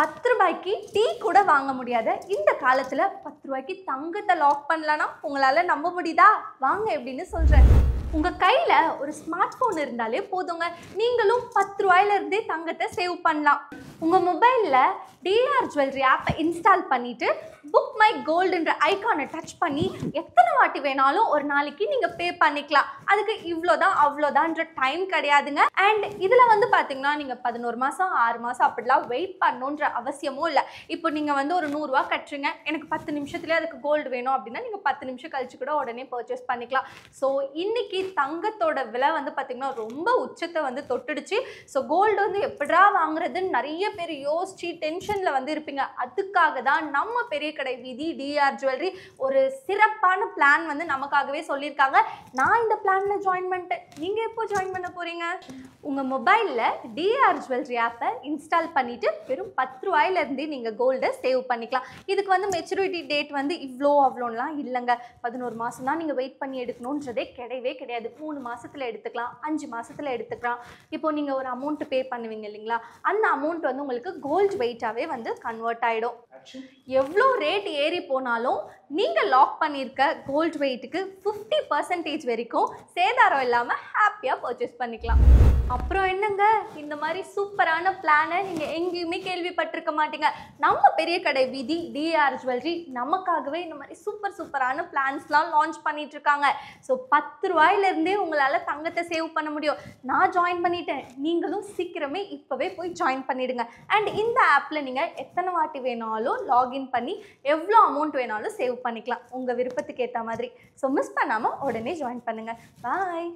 10 ரூபாய்க்கு டீ கூட வாங்க முடியாத இந்த காலத்துல 10 ரூபாய்க்கு தங்கத்தை லாக் பண்ணலனா உங்களால நம்ப முடியுதா? வாங்க எப்படின்னு சொல்றேன். உங்க கையில ஒரு ஸ்மார்ட் போன் இருந்தாலே போதுங்க, நீங்களும் 10 ரூபாயில இருந்தே தங்கத்தை சேவ் பண்ணலாம். உங்க மொபைல்ல டிஆர் ஜுவல்லரி ஆப்பை இன்ஸ்டால் பண்ணிட்டு புக் மை கோல்டுன்ற ஐகானை டச் பண்ணி எத்தனை வாட்டி வேணாலும் ஒரு நாளைக்கு நீங்க பே பண்ணிக்கலாம். அதுக்கு இவ்வளோதான் அவ்வளோதான்ற டைம் கிடையாதுங்க. அண்ட் இதுல வந்து பாத்தீங்கன்னா நீங்க 11 மாசம் 6 மாசம் அப்படிலாம் வெயிட் பண்ணணுன்ற அவசியமும் இல்லை. இப்போ நீங்க வந்து ஒரு 100 ரூபா கட்டுறீங்க, எனக்கு 10 நிமிஷத்துலேயே அதுக்கு கோல்டு வேணும் அப்படின்னா நீங்க 10 நிமிஷம் கழிச்சு கூட உடனே பர்ச்சேஸ் பண்ணிக்கலாம். ஸோ இன்னைக்கு தங்கத்தோட விலை வந்து பாத்தீங்கன்னா ரொம்ப உச்சத்தை வந்து தொட்டுடுச்சு. ஸோ கோல்டு வந்து எப்படா வாங்குறதுன்னு நிறைய பேர் யோசிச்சு டென்ஷன்ல வந்து இருப்பீங்க. அதுக்காக தான் நம்ம பெரிய கடை வீதி டிஆர் ஜுவல்லரி ஒரு சிறப்பான பிளான் வந்து நமக்காகவே சொல்லியிருக்காங்க. நான் இந்த பிளான்ல ஜாயின் பண்ணிட்டேன். நீங்க எப்போ ஜாயின் பண்ண போறீங்க? உங்க மொபைல்ல டிஆர் ஜுவல்லரி ஆப்பை இன்ஸ்டால் பண்ணிட்டு வெறும் 10 ரூபாயில இருந்து நீங்க கோல்டை சேவ் பண்ணிக்கலாம். இதுக்கு வந்து மெச்சூரிட்டி டேட் வந்து இவ்வளோ அவ்வளோலாம் இல்லைங்க. 11 மாசம் தான் நீங்க வெயிட் பண்ணி எடுக்கணுன்றதே கிடையவே கிடையாது. 3 மாசத்துல எடுத்துக்கலாம், 5 மாசத்துல எடுத்துக்கலாம். இப்போ நீங்க ஒரு அமௌண்ட் பே பண்ணுவீங்க இல்லைங்களா, அந்த அமௌண்ட் வந்து உங்களுக்கு கோல்டு வெயிட்டாவே வந்து கன்வெர்ட் ஆயிடும். எவ்வளோ ரேட் ஏறி போனாலும் நீங்க லாக் பண்ணியிருக்க கோல்டு வெயிட்டுக்கு 50% வரைக்கும் சேதாரம் இல்லாமல் ஹாப்பியாக பர்ச்சேஸ் பண்ணிக்கலாம். அப்புறம் என்னங்க, இந்த மாதிரி சூப்பரான பிளானை நீங்கள் எங்கேயுமே கேள்விப்பட்டிருக்க மாட்டீங்க. நம்ம பெரிய கடை வீதி டிஆர் ஜுவல்லரி நமக்காகவே இந்த மாதிரி சூப்பரான பிளான்ஸ்லாம் லான்ச் பண்ணிட்டு இருக்காங்க. ஸோ 10 ரூபாயிலிருந்தே உங்களால் தங்கத்தை சேவ் பண்ண முடியும். நான் ஜாயின் பண்ணிட்டேன், நீங்களும் சீக்கிரமே இப்போவே போய் ஜாயின் பண்ணிடுங்க. அண்ட் இந்த ஆப்பில் நீங்கள் எத்தனை வாட்டி வேணாலும் லாகின் பண்ணி எவ்வளோ அமௌண்ட் வேணாலும் சேவ் பண்ணிக்கலாம் உங்கள் விருப்பத்துக்கு ஏற்ற மாதிரி. ஸோ மிஸ் பண்ணாமல் உடனே ஜாயின் பண்ணுங்கள். பாய்.